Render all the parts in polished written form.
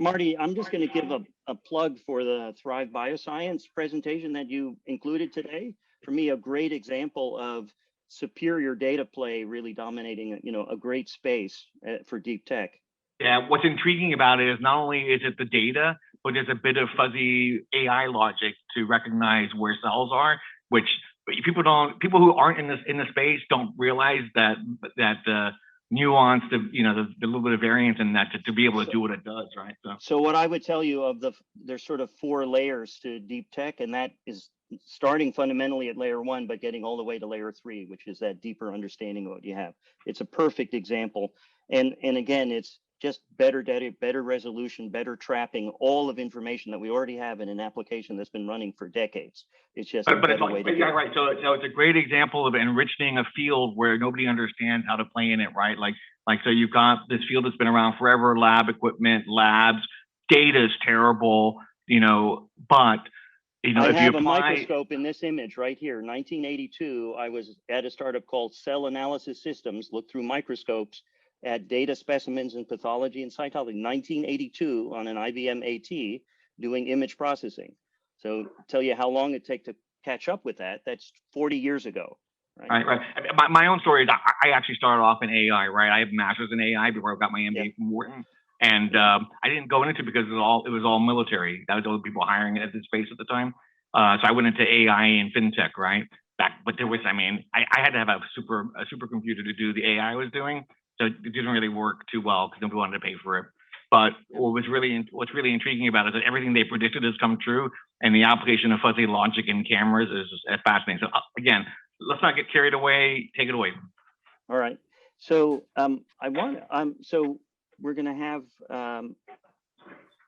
Marty, I'm just going to give a plug for the Thrive Bioscience presentation that you included today. For me, a great example of superior data play really dominating, a great space for deep tech. Yeah, what's intriguing about it is not only is it the data, but there's a bit of fuzzy AI logic to recognize where cells are, which people who aren't in the space don't realize that nuance, the little bit of variance in that to be able to do what it does, right? So what I would tell you there's sort of 4 layers to deep tech, and that is starting fundamentally at layer 1, but getting all the way to layer 3, which is that deeper understanding of what you have. It's a perfect example. And again, it's just better data, better resolution, better trapping, all of information that we already have in an application that's been running for decades. It's just a better way to do it. Yeah, right. So it's a great example of enriching a field where nobody understands how to play in it, right? Like so you've got this field that's been around forever, lab equipment, labs, data is terrible, but I have a microscope in this image right here. 1982, I was at a startup called Cell Analysis Systems, looked through microscopes at data specimens in pathology and cytology. 1982 on an IBM AT doing image processing. So tell you how long it takes to catch up with that. That's 40 years ago. Right. My own story is I actually started off in AI, right? I have a master's in AI before I got my MBA from Wharton. And I didn't go into it because it was all military. That was all the people hiring at the space at the time. So I went into AI and fintech, right? But there was, I had to have a supercomputer to do the AI I was doing. So it didn't really work too well because nobody wanted to pay for it. But what's really intriguing about it is that everything they predicted has come true, and the application of fuzzy logic in cameras is fascinating. So again, let's not get carried away. Take it away. All right. So so we're going to have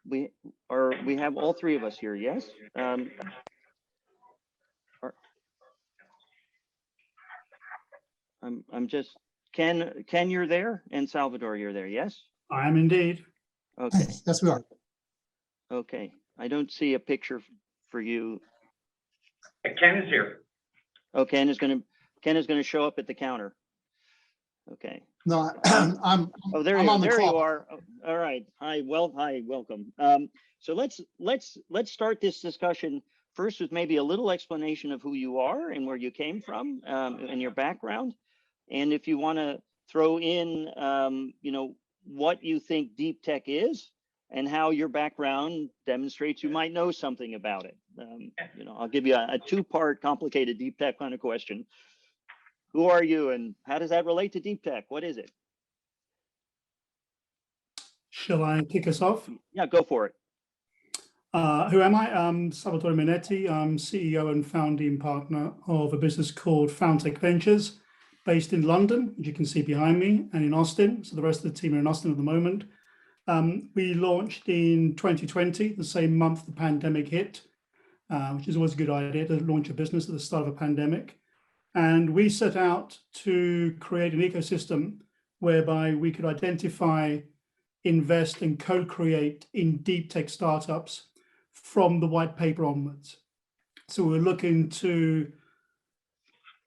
we have all 3 of us here. Yes. I'm just Ken, you're there, and Salvatore, you're there. Yes. I am indeed. Okay. Yes, we are. Okay. I don't see a picture for you. Ken is here. Oh, Ken is going to show up at the counter. Okay. No, I'm. Oh, there I'm you, on the there call. you are. Oh, all right. Hi. Hi. Welcome. So let's start this discussion first with maybe a little explanation of who you are and where you came from, and your background, and if you want to throw in, what you think deep tech is and how your background demonstrates you might know something about it. I'll give you a 2-part complicated deep tech kind of question. Who are you and how does that relate to deep tech? What is it? Shall I kick us off? Yeah, go for it. Who am I? I'm Salvatore Minetti. I'm CEO and founding partner of a business called Fountech Ventures, based in London, which you can see behind me, and in Austin. So the rest of the team are in Austin at the moment. We launched in 2020, the same month the pandemic hit, which is always a good idea to launch a business at the start of a pandemic. And we set out to create an ecosystem whereby we could identify, invest, and co-create in deep tech startups from the white paper onwards. So we're looking to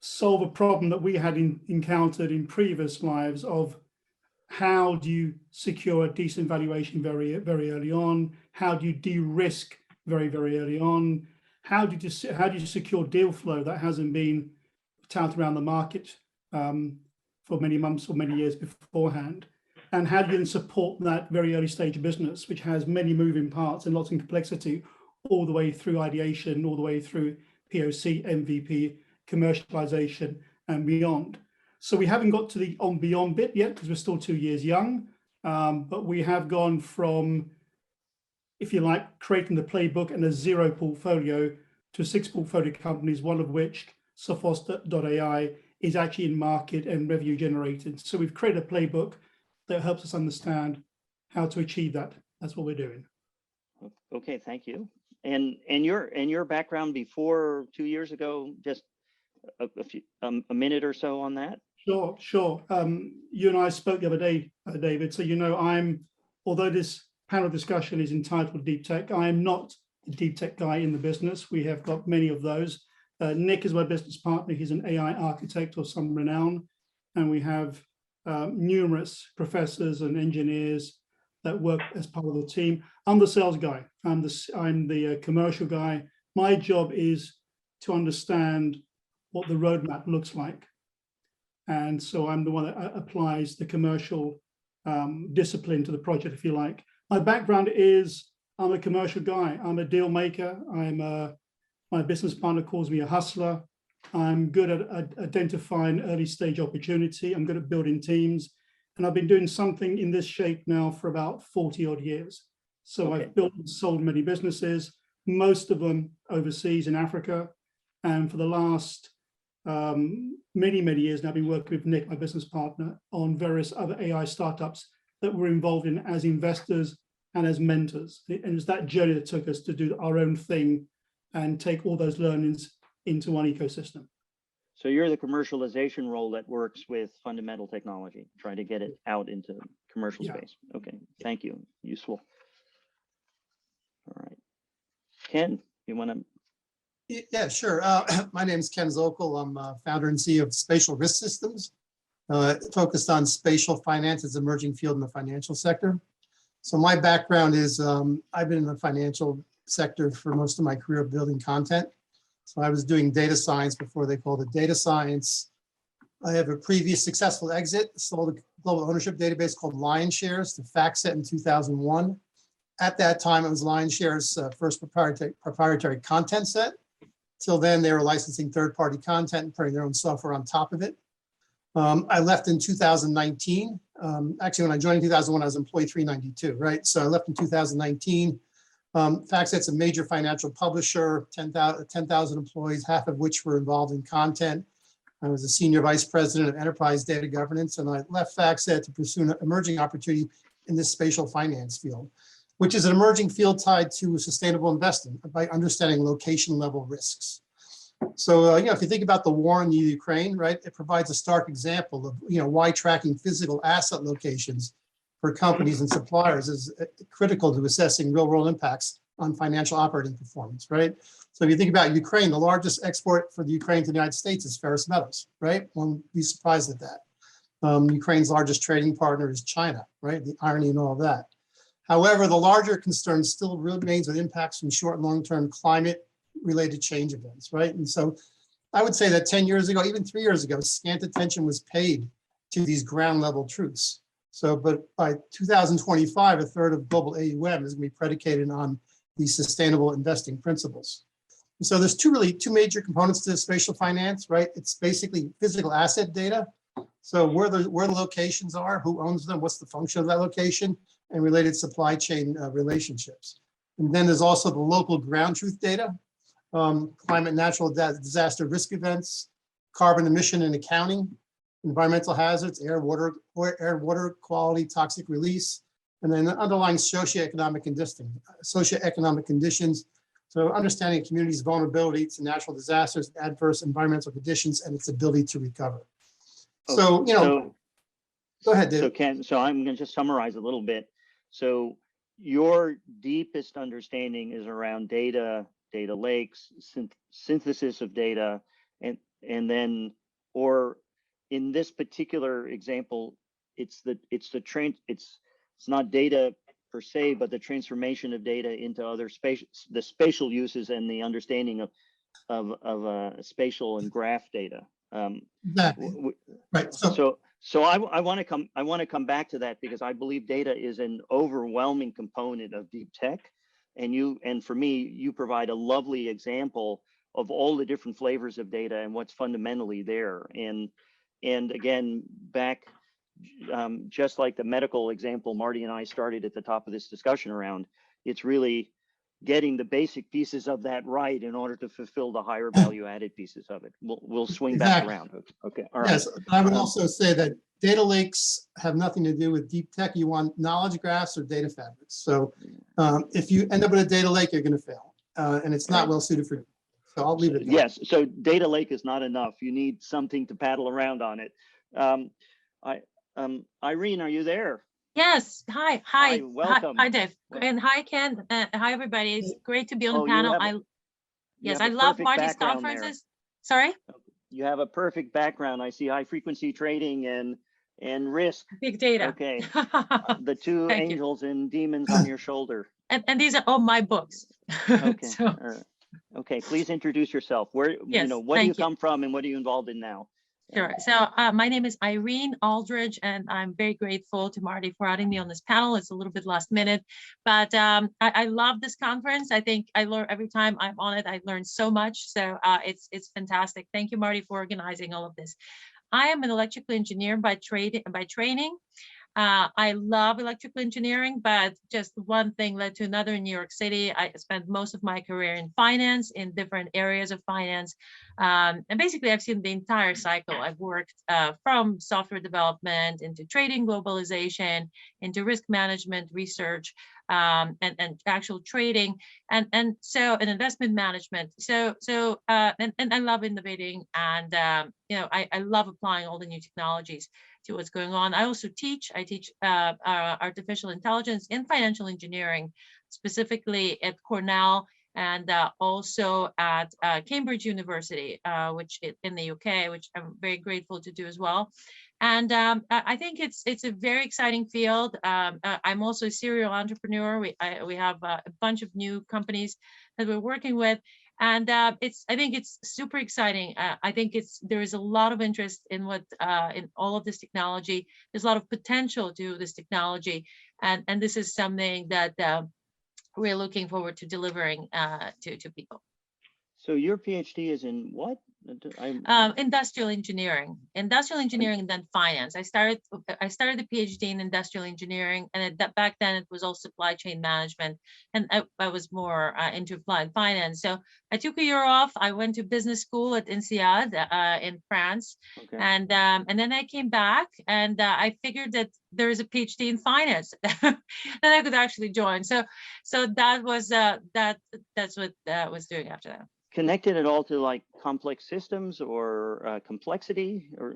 solve a problem that we had encountered in previous lives of how do you secure a decent valuation very, very early on? How do you de-risk very, very early on? How do you secure deal flow that hasn't been touted around the market for many months or many years beforehand? And how do you then support that very early stage business, which has many moving parts and lots of complexity, all the way through ideation, all the way through POC, MVP, commercialization, and beyond. So we haven't got to the beyond bit yet because we're still 2 years young, but we have gone from, if you like, creating the playbook and a 0 portfolio to 6 portfolio companies, one of which, Sophos.ai, is actually in market and revenue generated. So we've created a playbook that helps us understand how to achieve that. That's what we're doing. Okay, thank you. And your background before 2 years ago, just a minute or so on that. Sure. You and I spoke the other day, David. So although this panel discussion is entitled Deep Tech, I am not a deep tech guy in the business. We have got many of those. Nick is my business partner. He's an AI architect of some renown, and we have numerous professors and engineers that work as part of the team. I'm the sales guy. I'm the commercial guy. My job is to understand what the roadmap looks like. And so I'm the one that applies the commercial discipline to the project, if you like. My background is I'm a commercial guy. I'm a deal maker. My business partner calls me a hustler. I'm good at identifying early stage opportunity. I'm good at building teams. And I've been doing something in this shape now for about 40 odd years. So I've built and sold many businesses, most of them overseas in Africa. And for the last many years now, I've been working with Nick, my business partner, on various other AI startups that we're involved in as investors and as mentors. And it was that journey that took us to do our own thing and take all those learnings into one ecosystem. So you're the commercialization role that works with fundamental technology, trying to get it out into commercial space. Okay, thank you. Useful. All right. Ken, you want to? Yeah, sure. My name is Ken Zockoll. I'm founder and CEO of Spatial Risk Systems, focused on spatial finance as an emerging field in the financial sector. So my background is I've been in the financial sector for most of my career building content. So I was doing data science before they called it data science. I have a previous successful exit, sold a global ownership database called LionShares to FactSet in 2001. At that time, it was LionShares' first proprietary content set. Till then, they were licensing third-party content and putting their own software on top of it. I left in 2019. Actually, when I joined in 2001, I was employee 392, right? So I left in 2019. FactSet's a major financial publisher, 10,000 employees, half of which were involved in content. I was a senior vice president of enterprise data governance, and I left FactSet to pursue an emerging opportunity in this spatial finance field, which is an emerging field tied to sustainable investing by understanding location level risks. So, if you think about the war in the Ukraine, right, it provides a stark example of, why tracking physical asset locations for companies and suppliers is critical to assessing real world impacts on financial operating performance, right? So if you think about Ukraine, the largest export for the Ukraine to the United States is ferrous metals, right? Won't be surprised at that. Ukraine's largest trading partner is China, right? The irony and all of that. However, the larger concern still remains with impacts from short and long-term climate-related change events, right? And so I would say that 10 years ago, even 3 years ago, scant attention was paid to these ground-level truths. So, but by 2025, a third of global AUM is going to be predicated on these sustainable investing principles. And so there's two major components to spatial finance, right? It's basically physical asset data. So where the locations are, who owns them, what's the function of that location, and related supply chain relationships. And then there's also the local ground truth data, climate, natural disaster risk events, carbon emission and accounting, environmental hazards, air, water quality, toxic release, and then the underlying socioeconomic conditions. So understanding a community's vulnerability to natural disasters, adverse environmental conditions, and its ability to recover. So, go ahead, Dave. So Ken, so I'm going to just summarize a little bit. So your deepest understanding is around data lakes, synthesis of data, and then, or in this particular example, it's not data per se, but the transformation of data into other the spatial uses and the understanding of spatial and graph data. Exactly. Right. So I want to come back to that, because I believe data is an overwhelming component of deep tech, and for me, you provide a lovely example of all the different flavors of data and what's fundamentally there. And again, back just like the medical example Marty and I started at the top of this discussion around, it's really getting the basic pieces of that right in order to fulfill the higher value added pieces of it. We'll swing back around. Okay. All right. Yes, I would also say that data lakes have nothing to do with deep tech. You want knowledge graphs or data fabrics. So if you end up with a data lake, you're going to fail, and it's not well suited for you. So I'll leave it there. Yes. So data lake is not enough. You need something to paddle around on it. Irene, are you there? Yes. Hi. Welcome. Hi, Dave. And hi, Ken. Hi, everybody. It's great to be on the panel. I love Marty's conferences. Sorry? You have a perfect background. I see high frequency trading and risk. Big data. Okay. The two Thank you. angels and demons on your shoulder. And these are all my books. Okay. So, okay. Please introduce yourself. Where, yes, what do you come from and what are you involved in now? Sure. So my name is Irene Aldridge, and I'm very grateful to Marty for having me on this panel. It's a little bit last minute, but I love this conference. I think I learn every time I'm on it. I learn so much. So it's fantastic. Thank you, Marty, for organizing all of this. I am an electrical engineer by training. I love electrical engineering, but just one thing led to another in New York City. I spent most of my career in finance, in different areas of finance. And basically, I've seen the entire cycle. I've worked from software development into trading globalization, into risk management, research, and actual trading, and investment management. And I love innovating, and I love applying all the new technologies to what's going on. I also teach. I teach artificial intelligence in financial engineering, specifically at Cornell and also at Cambridge University, which in the UK, which I'm very grateful to do as well. And I think it's a very exciting field. I'm also a serial entrepreneur. We have a bunch of new companies that we're working with. And I think it's super exciting. I think there is a lot of interest in in all of this technology. There's a lot of potential to this technology, and this is something that we're looking forward to delivering to people. So your PhD is in what? Industrial engineering, and then finance. I started the PhD in industrial engineering, and back then it was all supply chain management, and I was more into applied finance. So I took a year off. I went to business school at INSEAD in France, okay. And then I came back, and I figured that there is a PhD in finance that I could actually join. So that was that's what I was doing after that. Connected at all to like complex systems or complexity, or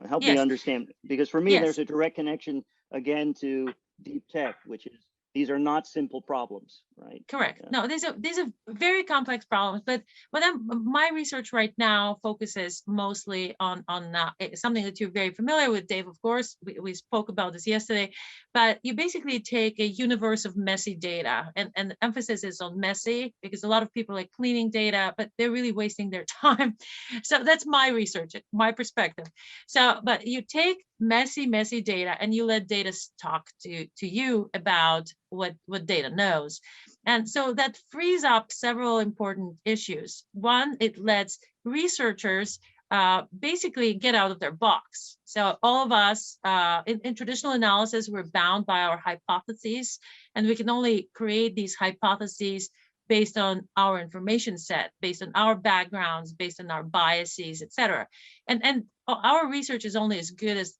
help me understand, because for me there's a direct connection again to DeepTech, which is these are not simple problems, right? Correct. No, these are very complex problems, but my research right now focuses mostly on something that you're very familiar with, Dave. Of course, we spoke about this yesterday, but you basically take a universe of messy data, and the emphasis is on messy because a lot of people are cleaning data, but they're really wasting their time. So that's my research, my perspective. So, but you take messy data and you let data talk to you about what data knows. And so that frees up several important issues. One, it lets researchers basically get out of their box. So all of us in traditional analysis, we're bound by our hypotheses, and we can only create these hypotheses based on our information set, based on our backgrounds, based on our biases, et cetera. And our research is only as good as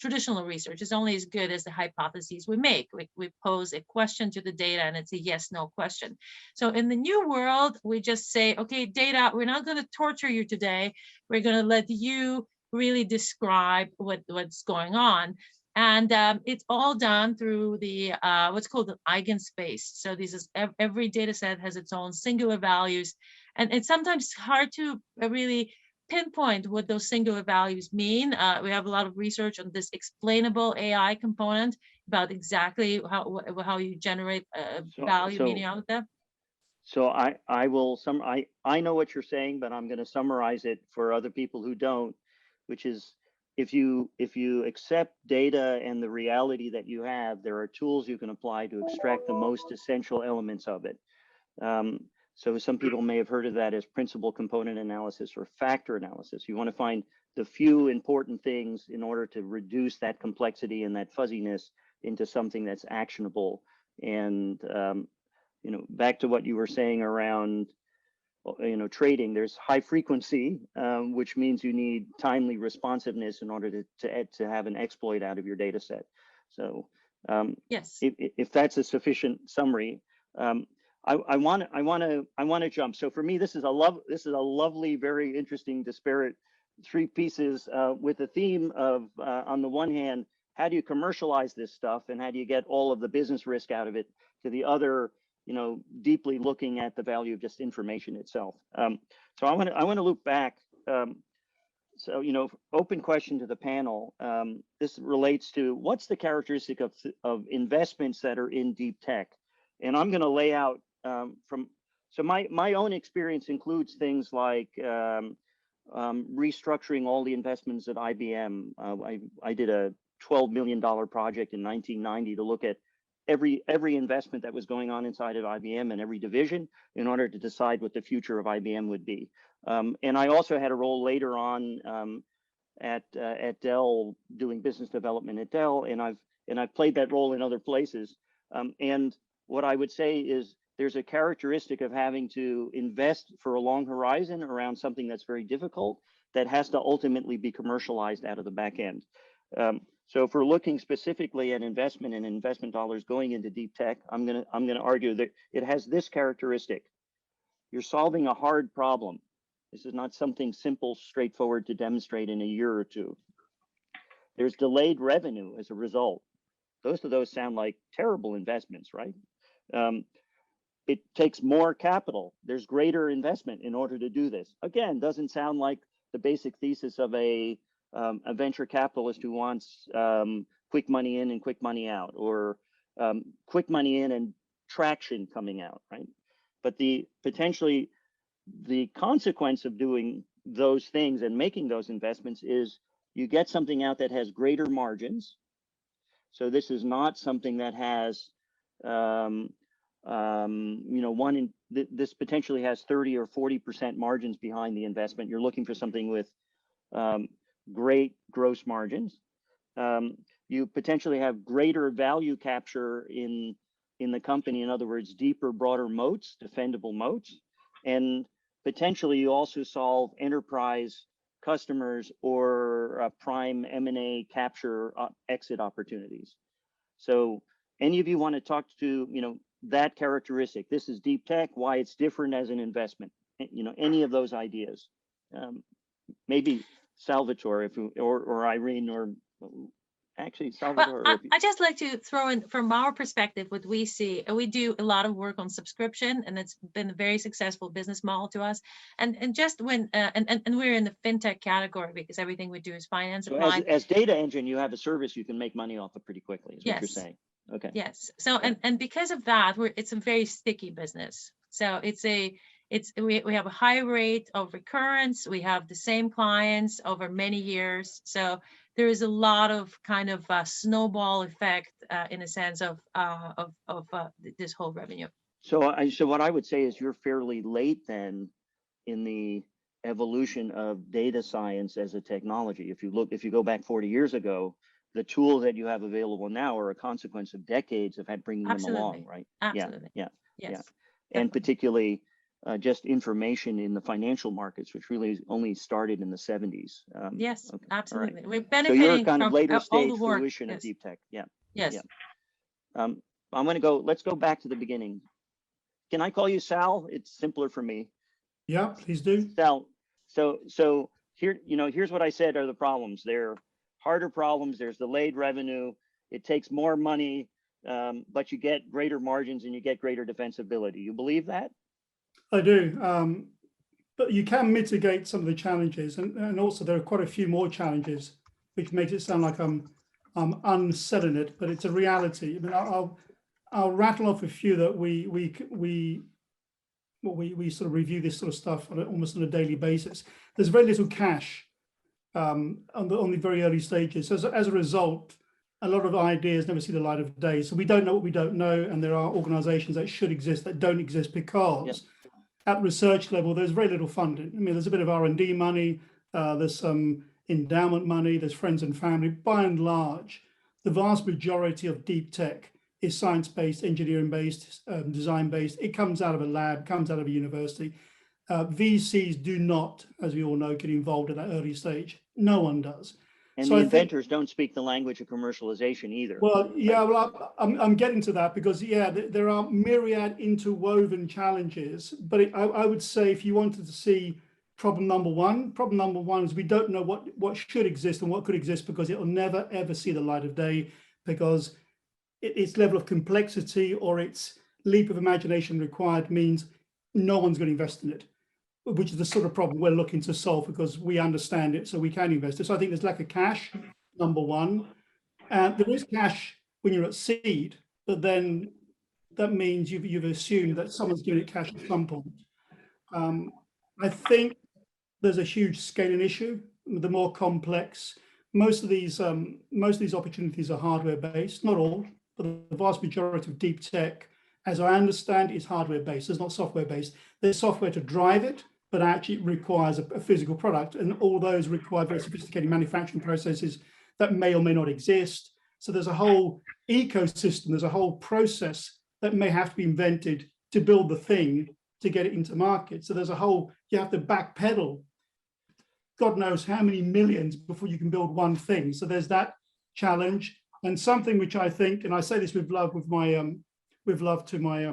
traditional research is only as good as the hypotheses we make. We pose a question to the data, and it's a yes/no question. So in the new world, we just say, okay, data, we're not going to torture you today. We're going to let you really describe what's going on. And it's all done through the what's called an eigenspace. So every data set has its own singular values, and it's sometimes hard to really pinpoint what those singular values mean. We have a lot of research on this explainable AI component about exactly how you generate value meaning out of that. So I know what you're saying, but I'm going to summarize it for other people who don't, which is, if you accept data and the reality that you have, there are tools you can apply to extract the most essential elements of it. So some people may have heard of that as principal component analysis or factor analysis. You want to find the few important things in order to reduce that complexity and that fuzziness into something that's actionable. And back to what you were saying around trading, there's high frequency, which means you need timely responsiveness in order to have an exploit out of your data set. So yes, if that's a sufficient summary, I want to jump. So for me, this is a lovely, very interesting, disparate three pieces with a theme of, on the one hand, how do you commercialize this stuff and how do you get all of the business risk out of it, to the other, deeply looking at the value of just information itself. So I want to loop back. So, open question to the panel. This relates to what's the characteristic of investments that are in deep tech? And I'm going to lay out so my own experience includes things like restructuring all the investments at IBM. I did a $12 million project in 1990 to look at every investment that was going on inside of IBM and every division in order to decide what the future of IBM would be. And I also had a role later on at Dell doing business development at Dell, and I've played that role in other places. And what I would say is there's a characteristic of having to invest for a long horizon around something that's very difficult that has to ultimately be commercialized out of the back end. So if we're looking specifically at investment and investment dollars going into deep tech, I'm gonna argue that it has this characteristic. You're solving a hard problem. This is not something simple, straightforward to demonstrate in a year or two. There's delayed revenue as a result. Most of those sound like terrible investments, right? It takes more capital. There's greater investment in order to do this. Again, doesn't sound like the basic thesis of a venture capitalist who wants quick money in and quick money out, or quick money in and traction coming out, right? But potentially the consequence of doing those things and making those investments is you get something out that has greater margins. So this is not something that has, this potentially has 30 or 40% margins behind the investment. You're looking for something with great gross margins. You potentially have greater value capture in the company. In other words, deeper, broader moats, defendable moats. And potentially you also solve enterprise customers or prime M&A capture exit opportunities. So any of you want to talk to, that characteristic? This is deep tech, why it's different as an investment, any of those ideas. Maybe Salvatore, or Irene, or actually Salvatore. Well, I just like to throw in from our perspective what we see. We do a lot of work on subscription, and it's been a very successful business model to us. And just when and we're in the fintech category because everything we do is finance. So as data engine, you have a service you can make money off of pretty quickly. Is what you're saying? Okay. Yes. So and because of that, it's a very sticky business. So we have a high rate of recurrence. We have the same clients over many years. So there is a lot of kind of snowball effect in a sense of this whole revenue. So what I would say is you're fairly late then in the evolution of data science as a technology. If you go back 40 years ago, the tools that you have available now are a consequence of decades of bringing them along, right? Absolutely. Yeah. Yes. And particularly just information in the financial markets, which really only started in the 70s. Yes, okay. absolutely. Right. We're benefiting so you're kind of from later all stage the work. fruition of deep tech. Yeah. Yes. Yeah. Let's go back to the beginning. Can I call you Sal? It's simpler for me. Yeah, please do. Sal. So here, here's what I said are the problems. They're harder problems. There's delayed revenue. It takes more money, but you get greater margins and you get greater defensibility. You believe that? I do. But you can mitigate some of the challenges, and also there are quite a few more challenges, which makes it sound like I'm unselling it, but it's a reality. I mean, I'll rattle off a few that we sort of review this sort of stuff almost on a daily basis. There's very little cash on the very early stages. So as a result, a lot of ideas never see the light of day. So we don't know what we don't know, and there are organizations that should exist that don't exist because at research level, there's very little funding. I mean, there's a bit of R&D money, there's some endowment money, there's friends and family. By and large, the vast majority of deep tech is science-based, engineering-based, design-based. It comes out of a lab, comes out of a university. VCs do not, as we all know, get involved at that early stage. No one does. And so the inventors don't speak the language of commercialization either. Well, yeah, well, I'm getting to that because, there are myriad interwoven challenges. But I would say if you wanted to see problem number one is we don't know what should exist and what could exist because it will never, ever see the light of day because its level of complexity or its leap of imagination required means no one's going to invest in it. which is the sort of problem we're looking to solve because we understand it, so we can invest it. So I think there's lack of cash, number one. There is cash when you're at seed, but then that means you've assumed that someone's giving it cash at some point. I think there's a huge scaling issue. The more complex, most of these opportunities are hardware based, not all, but the vast majority of deep tech, as I understand, is hardware based. It's not software based. There's software to drive it, but actually it requires a physical product, and all those require very sophisticated manufacturing processes that may or may not exist. So there's a whole ecosystem, there's a whole process that may have to be invented to build the thing to get it into market. So there's a whole, you have to backpedal God knows how many millions before you can build one thing. So there's that challenge, and something which I think, and I say this with love, with love to my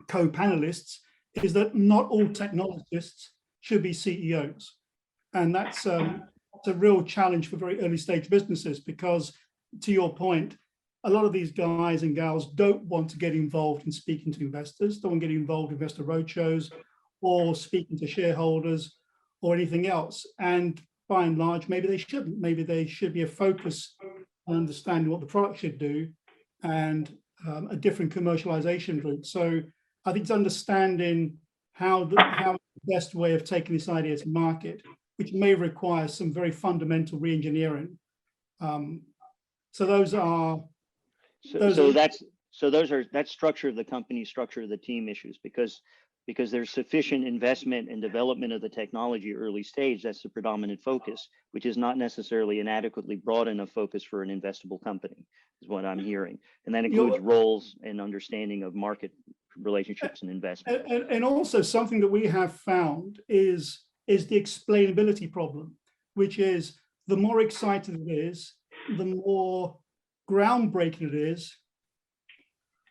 co-panelists, is that not all technologists should be CEOs, and that's a real challenge for very early stage businesses, because to your point, a lot of these guys and gals don't want to get involved in speaking to investors, don't want to get involved in investor roadshows or speaking to shareholders or anything else. And by and large, maybe they shouldn't. Maybe they should be a focus on understanding what the product should do and a different commercialization route. So I think it's understanding how the best way of taking this idea to market, which may require some very fundamental re-engineering. So those are that's structure of the company, structure of the team issues, because there's sufficient investment and development of the technology early stage. That's the predominant focus, which is not necessarily an adequately broad enough focus for an investable company, is what I'm hearing. And that includes roles and understanding of market relationships and investment. And also something that we have found is the explainability problem, which is the more exciting it is, the more groundbreaking it is.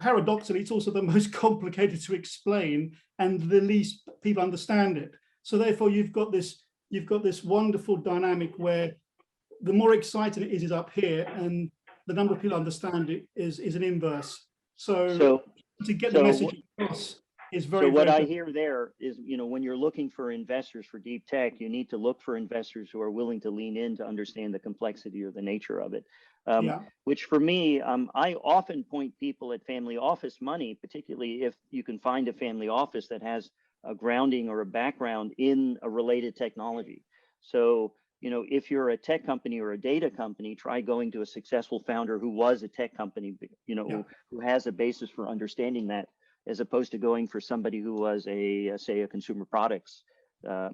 Paradoxically, it's also the most complicated to explain and the least people understand it. So therefore, you've got this wonderful dynamic where the more exciting it is up here, and the number of people understand it is an inverse. So to get the message across is very. So what I hear there is, when you're looking for investors for deep tech, you need to look for investors who are willing to lean in to understand the complexity or the nature of it. Which for me, I often point people at family office money, particularly if you can find a family office that has a grounding or a background in a related technology. So, if you're a tech company or a data company, try going to a successful founder who was a tech company, who has a basis for understanding that, as opposed to going for somebody who was say a consumer products or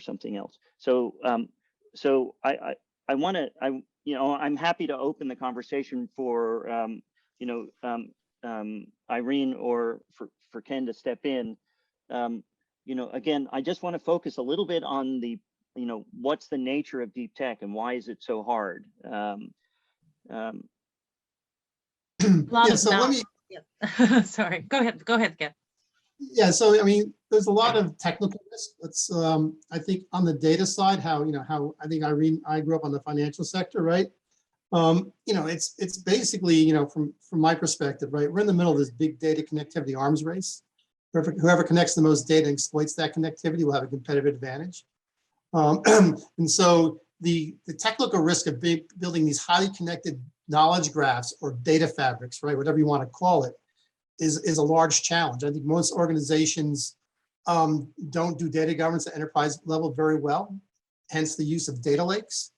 something else. So I'm happy to open the conversation for Irene or for Ken to step in. Again, I just want to focus a little bit on the what's the nature of deep tech and why is it so hard? Sorry, go ahead, Ken. Yeah, so I mean, there's a lot of technical risk. Let's I think on the data side, how I think Irene, I grew up on the financial sector, right? It's basically, from my perspective, right? We're in the middle of this big data connectivity arms race. Whoever connects the most data and exploits that connectivity will have a competitive advantage. And so the technical risk of building these highly connected knowledge graphs or data fabrics, right? Whatever you want to call it, is a large challenge. I think most organizations don't do data governance at enterprise level very well, hence the use of data lakes.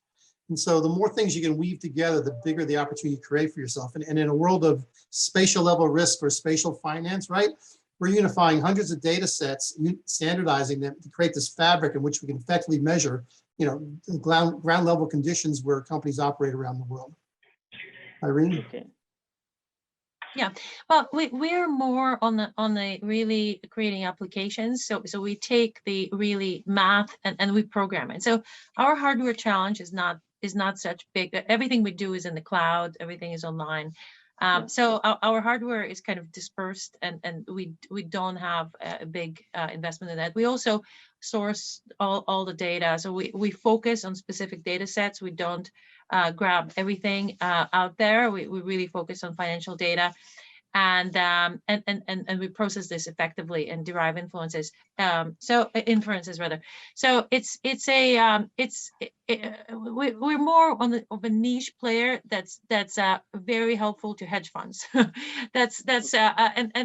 And so the more things you can weave together, the bigger the opportunity you create for yourself. And in a world of spatial level risk or spatial finance, right? We're unifying hundreds of data sets, standardizing them to create this fabric in which we can effectively measure, the ground level conditions where companies operate around the world. Irene? Okay. Yeah, well, we're more on the really creating applications. So we take the really math and we program it. So our hardware challenge is not such big. Everything we do is in the cloud. Everything is online. So our hardware is kind of dispersed, and we don't have a big investment in that. We also source all the data. So we focus on specific data sets. We don't grab everything out there. We really focus on financial data. and we process this effectively and derive influences. Inferences rather. So we're more of a niche player that's very helpful to hedge funds. And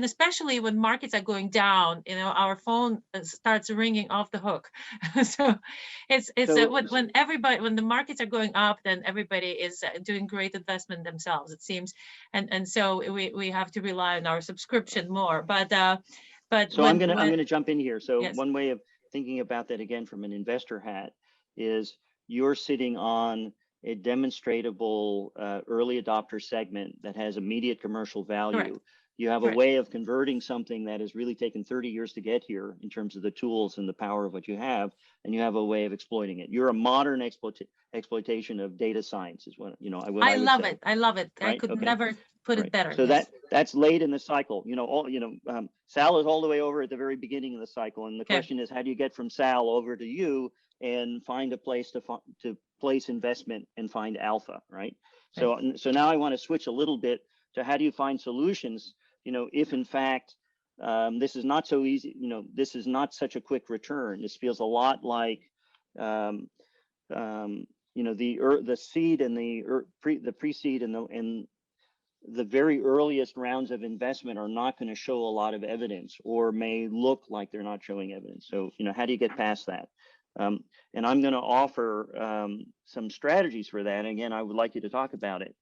especially when markets are going down, our phone starts ringing off the hook. So when the markets are going up, then everybody is doing great investment themselves, it seems, and so we have to rely on our subscription more. But so I'm gonna jump in here. So yes. One way of thinking about that, again from an investor hat, is you're sitting on a demonstratable early adopter segment that has immediate commercial value. Correct. You have Correct. a way of converting something that has really taken 30 years to get here in terms of the tools and the power of what you have, and you have a way of exploiting it. You're a modern exploitation of data science, is what I love it. I love it. Right? I could Okay. never put Right. it better. So Yes. that's late in the cycle. Sal is all the way over at the very beginning of the cycle, and the Okay. question is, how do you get from Sal over to you and find a place to place investment and find alpha, right? So now I want to switch a little bit to how do you find solutions? If in fact this is not so easy, this is not such a quick return. This feels a lot like the seed and the pre-seed and the very earliest rounds of investment are not going to show a lot of evidence, or may look like they're not showing evidence. So, how do you get past that? And I'm going to offer some strategies for that. Again, I would like you to talk about it.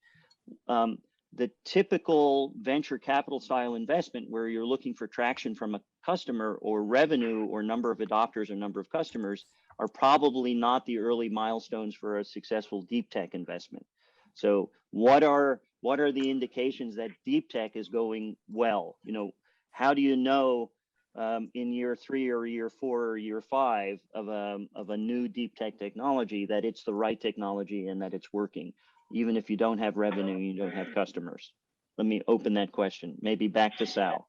The typical venture capital style investment, where you're looking for traction from a customer or revenue or number of adopters or number of customers, are probably not the early milestones for a successful deep tech investment. So what are the indications that deep tech is going well? How do you know in year 3 or year 4 or year 5 of a new deep tech technology that it's the right technology and that it's working, even if you don't have revenue, you don't have customers? Let me open that question. Maybe back to Sal.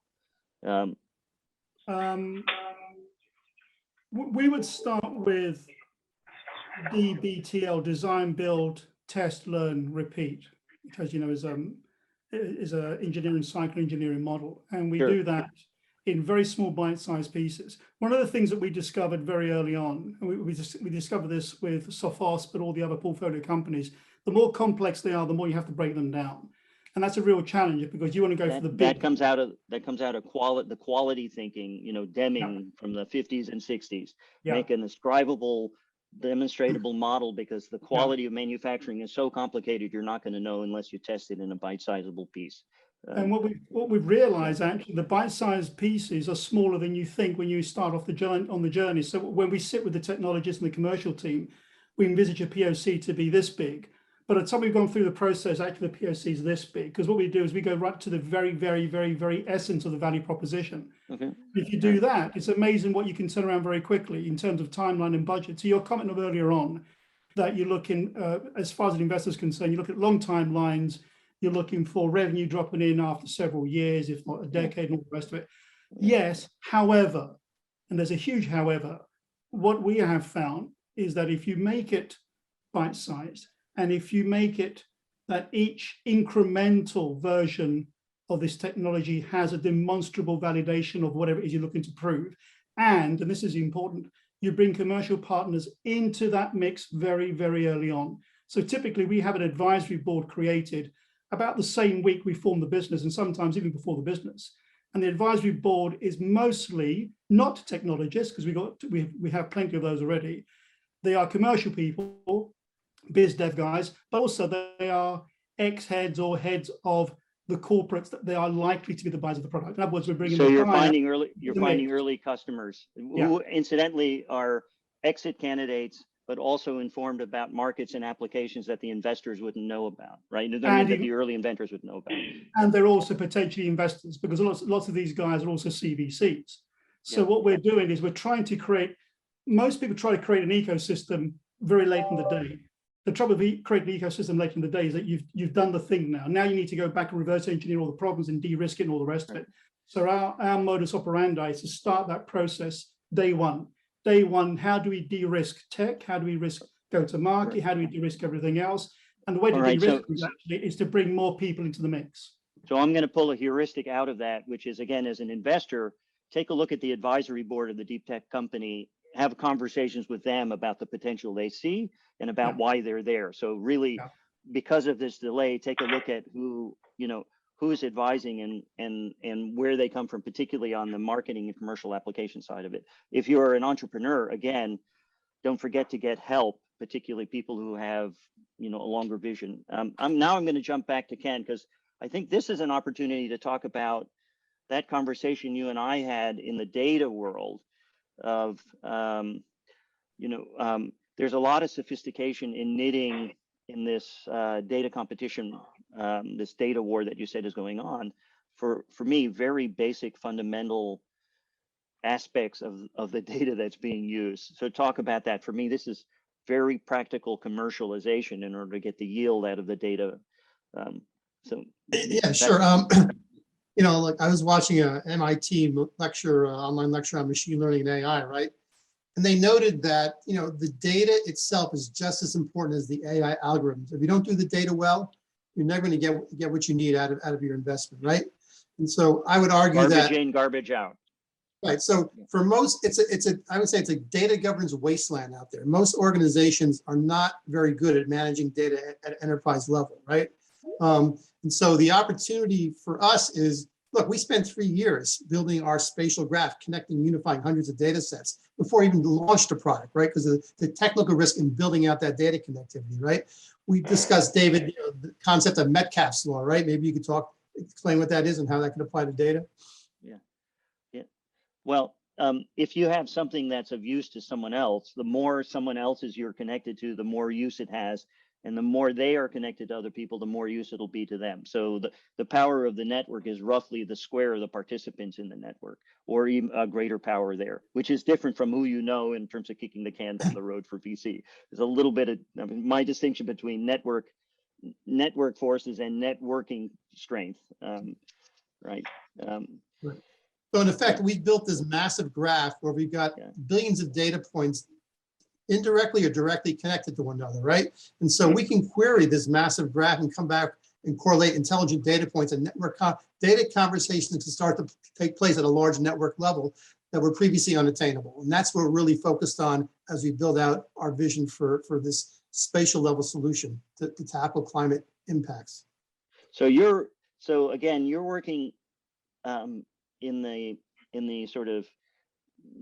We would start with DBTL, design, build, test, learn, repeat, which, as you know, is a engineering cycle engineering model, and we do that in very small bite-sized pieces. One of the things that we discovered very early on, and we discovered this with Sophos, but all the other portfolio companies, the more complex they are, the more you have to break them down. And that's a real challenge, because you want to go for the big. That comes out of the quality thinking, Deming from the 50s and 60s, make an ascribable, demonstratable model, because the quality of manufacturing is so complicated, you're not going to know unless you test it in a bite-sizable piece. And what we've realized, actually, the bite-sized pieces are smaller than you think when you start off on the journey. So when we sit with the technologists and the commercial team, we envisage a POC to be this big. But at the time we've gone through the process, actually the POC is this big, because what we do is we go right to the very, very, very, very essence of the value proposition. Okay. If you do that, it's amazing what you can turn around very quickly in terms of timeline and budget. So your comment of earlier on, that you're looking, as far as an investor is concerned, you look at long timelines, you're looking for revenue dropping in after several years, if not a decade, and all the rest of it. Yes, however, and there's a huge however, what we have found is that if you make it bite-sized, and if you make it that each incremental version of this technology has a demonstrable validation of whatever it is you're looking to prove, and this is important, you bring commercial partners into that mix very, very early on. So typically we have an advisory board created about the same week we form the business, and sometimes even before the business. And the advisory board is mostly not technologists, because we have plenty of those already. They are commercial people, biz dev guys, but also they are ex-heads or heads of the corporates that they are likely to be the buyers of the product. In other words, we're bringing. So you're finding early customers who incidentally are exit candidates, but also informed about markets and applications that the investors wouldn't know about, right? That the early inventors would know about. And they're also potentially investors, because lots of these guys are also CVCs. So what we're doing is we're trying to create, most people try to create an ecosystem very late in the day. The trouble with creating an ecosystem late in the day is that you've done the thing now. Now you need to go back and reverse engineer all the problems and de-risk it and all the rest of it. So our modus operandi is to start that process day one. Day one, how do we de-risk tech? How do we risk go-to-market? How do we de-risk everything else? And the way to de-risk is to bring more people into the mix. So I'm going to pull a heuristic out of that, which is, again, as an investor, take a look at the advisory board of the DeepTech company, have conversations with them about the potential they see and about why they're there. So really, because of this delay, take a look at who, who's advising and where they come from, particularly on the marketing and commercial application side of it. If you're an entrepreneur, again, don't forget to get help, particularly people who have, a longer vision. I'm going to jump back to Ken, because I think this is an opportunity to talk about that conversation you and I had in the data world of, there's a lot of sophistication in knitting in this data competition, this data war that you said is going on. For me, very basic, fundamental aspects of the data that's being used. So talk about that. For me, this is very practical commercialization in order to get the yield out of the data. Yeah, sure. Like I was watching a MIT lecture, online lecture on machine learning and AI, right? And they noted that, the data itself is just as important as the AI algorithms. If you don't do the data well, you're never going to get what you need out of your investment, right? And so I would argue garbage that in, garbage out. Right. So for most, I would say it's a data governance wasteland out there. Most organizations are not very good at managing data at enterprise level, right? And so the opportunity for us is, look, we spent 3 years building our spatial graph, connecting, unifying hundreds of data sets before we even launched a product, right? Because of the technical risk in building out that data connectivity, right? We discussed, David, the concept of Metcalfe's law, right? Maybe you could explain what that is and how that can apply to data. Yeah. Well, if you have something that's of use to someone else, the more someone else's you're connected to, the more use it has. And the more they are connected to other people, the more use it'll be to them. So the power of the network is roughly the square of the participants in the network, or even a greater power there, which is different from who you know in terms of kicking the can down the road for VC. There's a little bit of my distinction between network forces and networking strength, right? Right. So in effect, we built this massive graph where we've got billions of data points indirectly or directly connected to one another, right? And so we can query this massive graph and come back and correlate intelligent data points, and network data conversations to start to take place at a large network level that were previously unattainable. And that's what we're really focused on as we build out our vision for this spatial level solution to tackle climate impacts. So you're working in the sort of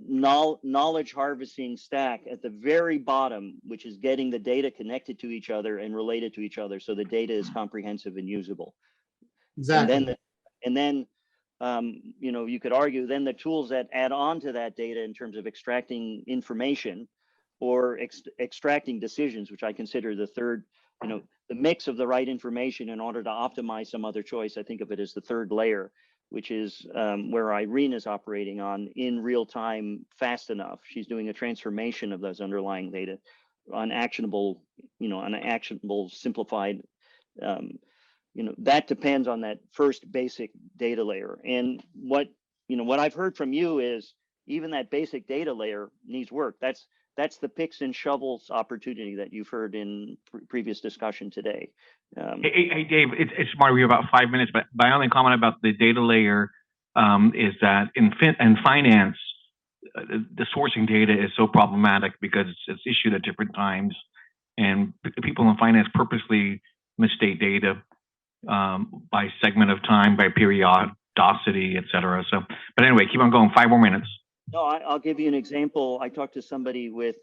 knowledge harvesting stack at the very bottom, which is getting the data connected to each other and related to each other, so the data is comprehensive and usable. Exactly. And then you could argue then the tools that add on to that data in terms of extracting information or extracting decisions, which I consider the third, the mix of the right information in order to optimize some other choice. I think of it as the third layer, which is where Irene is operating on in real time, fast enough. She's doing a transformation of those underlying data on actionable, simplified, that depends on that first basic data layer. And what I've heard from you is even that basic data layer needs work. That's the picks and shovels opportunity that you've heard in previous discussion today. Hey, Dave, it's smart. We have about 5 minutes, but my only comment about the data layer is that in finance, the sourcing data is so problematic because it's issued at different times, and people in finance purposely misstate data by segment of time, by periodicity, et cetera. So, but anyway, keep on going. 5 more minutes. No, I'll give you an example. I talked to somebody with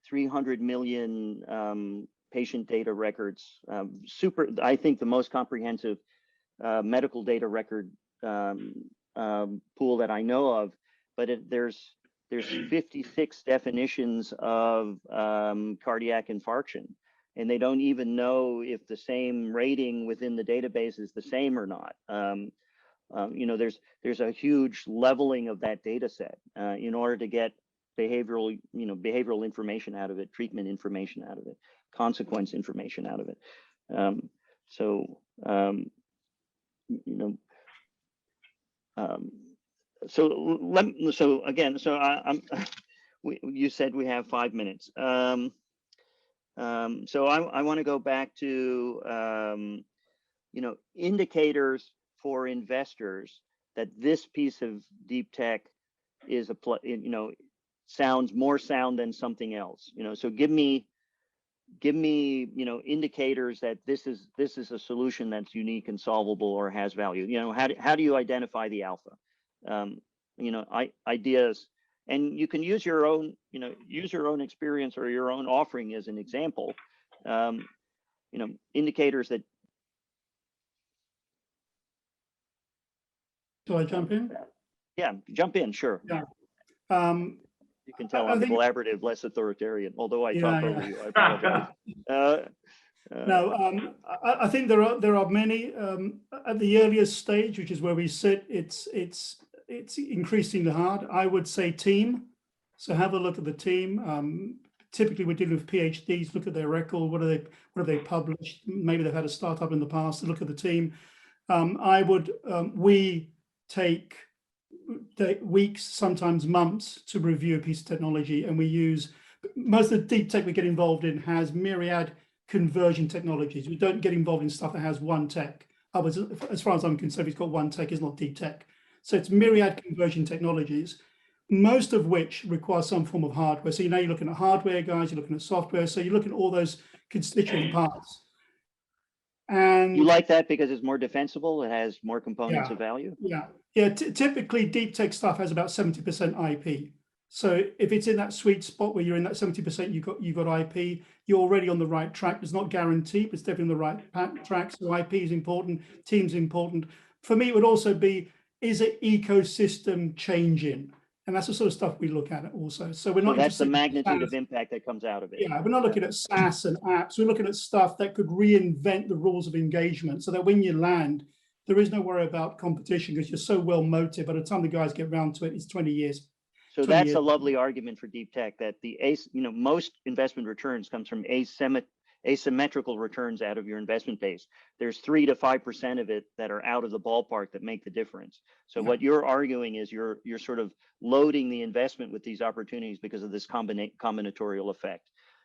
300 million patient data records, I think the most comprehensive medical data record pool that I know of, but there's 56 definitions of cardiac infarction, and they don't even know if the same rating within the database is the same or not. There's a huge leveling of that data set in order to get behavioral information out of it, treatment information out of it, consequence information out of it. You said we have 5 minutes. So I want to go back to indicators for investors that this piece of deep tech is sounds more sound than something else. So give me indicators that this is a solution that's unique and solvable or has value. How do you identify the alpha? Ideas, and you can use your own experience or your own offering as an example. Indicators that. Do I jump in? Yeah, jump in, sure. Yeah. You can tell I'm collaborative, less authoritarian, although I talk over you, I apologize. No, I think there are many at the earliest stage, which is where we sit. It's increasingly hard. I would say team. So have a look at the team. Typically, we're dealing with PhDs. Look at their record. What have they published? Maybe they've had a startup in the past. Look at the team. We take weeks, sometimes months, to review a piece of technology, and we use most of the deep tech we get involved in has myriad conversion technologies. We don't get involved in stuff that has one tech. As far as I'm concerned, it's got one tech, it's not deep tech. So it's myriad conversion technologies, most of which require some form of hardware. So you're looking at hardware guys, you're looking at software, so you're looking at all those constituent parts. And you like that because it's more defensible, it has more components of value? Yeah. Typically deep tech stuff has about 70% IP. So if it's in that sweet spot where you're in that 70%, you've got IP, you're already on the right track. It's not guaranteed, but it's definitely on the right track. So IP is important, team's important. For me, it would also be, is it ecosystem changing? And that's the sort of stuff we look at also. So we're not. So that's the magnitude of impact that comes out of it. Yeah, we're not looking at SaaS and apps. We're looking at stuff that could reinvent the rules of engagement, so that when you land, there is no worry about competition because you're so well motivated. By the time the guys get around to it, it's 20 years. So that's a lovely argument for deep tech, that most investment returns comes from asymmetrical returns out of your investment base. There's 3 to 5% of it that are out of the ballpark that make the difference. So what you're arguing is you're sort of loading the investment with these opportunities because of this combinatorial effect.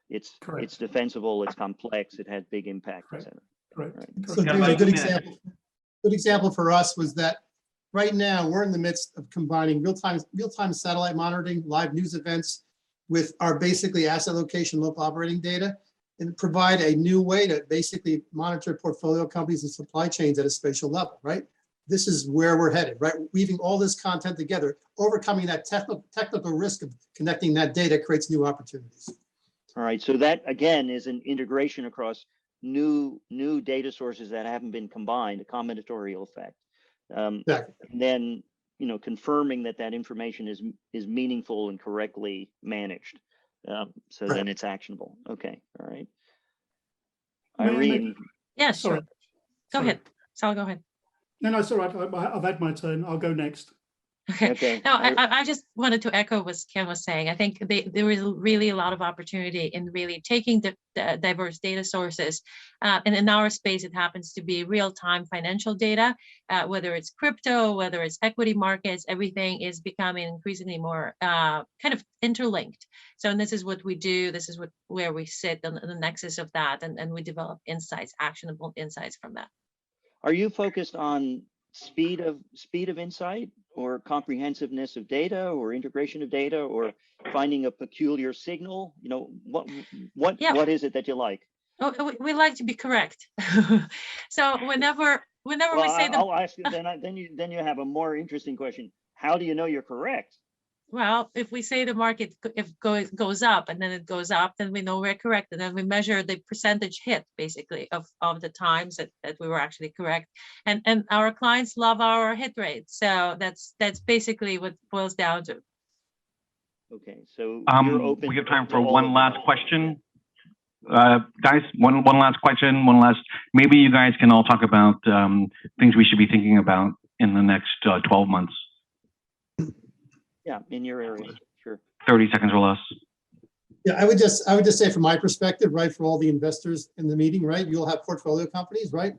It's defensible, it's complex, it has big impact, et cetera. Correct. So a good example for us was that right now we're in the midst of combining real-time satellite monitoring, live news events with our basically asset location, local operating data, and provide a new way to basically monitor portfolio companies and supply chains at a spatial level, right? This is where we're headed, right? Weaving all this content together, overcoming that technical risk of connecting that data creates new opportunities. All right, so that again is an integration across new data sources that haven't been combined, a combinatorial effect. Exactly. And then confirming that information is meaningful and correctly managed. So then it's actionable. Okay, all right. Irene. Yeah, Sorry. sure. Go ahead. Sal, go ahead. No, it's all right. I've had my turn. I'll go next. Okay. No, I just wanted to echo what Ken was saying. I think there is really a lot of opportunity in really taking the diverse data sources. And in our space, it happens to be real-time financial data, whether it's crypto, whether it's equity markets, everything is becoming increasingly more kind of interlinked. So, and this is what we do. This is where we sit on the nexus of that, and we develop insights, actionable insights from that. Are you focused on speed of insight, or comprehensiveness of data, or integration of data, or finding a peculiar signal? What is it that you like? Oh, we like to be correct. So whenever we say I'll ask you then you have a more interesting question. How do you know you're correct? Well, if we say the market goes up and then it goes up, then we know we're correct. And then we measure the percentage hit basically of the times that we were actually correct. And our clients love our hit rate. So that's basically what it boils down to. Okay, so we have time for one last question. Guys, one last question, maybe you guys can all talk about things we should be thinking about in the next 12 months. Yeah, in your area, sure. 30 seconds or less. Yeah, I would just say from my perspective, right, for all the investors in the meeting, right, you'll have portfolio companies, right?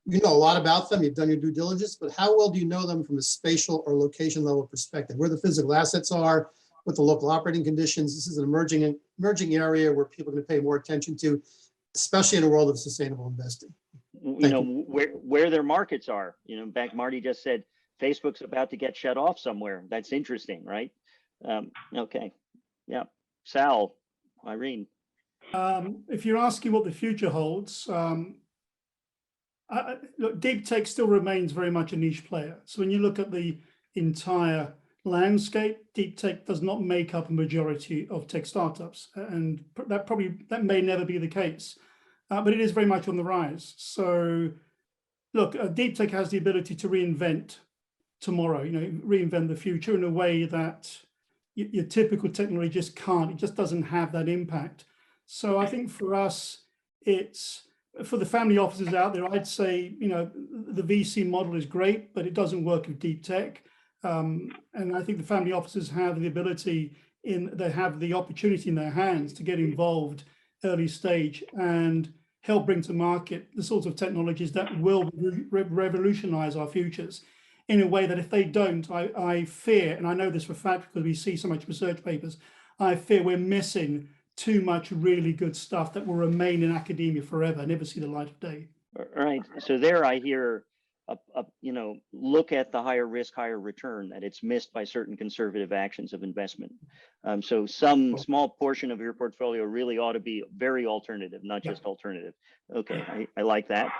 You know a lot about them, you've done your due diligence, but how well do you know them from a spatial or location level perspective? Where the physical assets are, what the local operating conditions. This is an emerging area where people are going to pay more attention to, especially in a world of sustainable investing. you know, where their markets are. You know, in fact, Marty just said Facebook's about to get shut off somewhere. That's interesting, right? Okay, yeah. Sal, Irene. If you're asking what the future holds, look, DeepTech still remains very much a niche player. So when you look at the entire landscape, DeepTech does not make up a majority of tech startups, and that may never be the case, but it is very much on the rise. So look, DeepTech has the ability to reinvent tomorrow, you know, reinvent the future in a way that your typical technology just can't. It just doesn't have that impact. So I think for us, it's for the family offices out there, I'd say, you know, the VC model is great, but it doesn't work with DeepTech. And I think the family offices have the ability they have the opportunity in their hands to get involved early stage and help bring to market the sorts of technologies that will revolutionize our futures in a way that if they don't, I fear, and I know this for a fact because we see so much research papers, I fear we're missing too much really good stuff that will remain in academia forever, never see the light of day. All right. So there I hear, you know, look at the higher risk, higher return, that it's missed by certain conservative actions of investment. So some small portion of your portfolio really ought to be very alternative, not just alternative. Okay, I like that.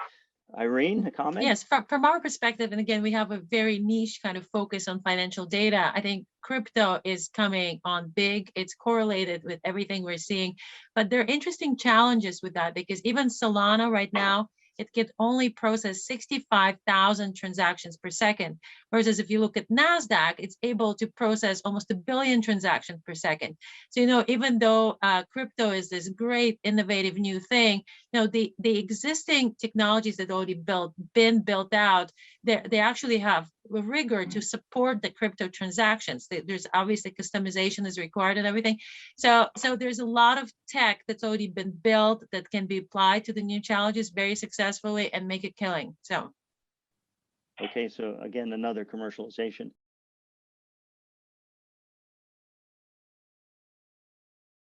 Irene, a comment? Yes, from our perspective, and again, we have a very niche kind of focus on financial data. I think crypto is coming on big. It's correlated with everything we're seeing, but there are interesting challenges with that because even Solana right now, it can only process 65,000 transactions per second. Versus if you look at NASDAQ, it's able to process almost 1 billion transactions per second. So, you know, even though crypto is this great, innovative new thing, you know, the existing technologies that already been built out, they actually have a rigor to support the crypto transactions. There's obviously customization is required and everything. So there's a lot of tech that's already been built that can be applied to the new challenges very successfully and make a killing. So. Okay, so again, another commercialization.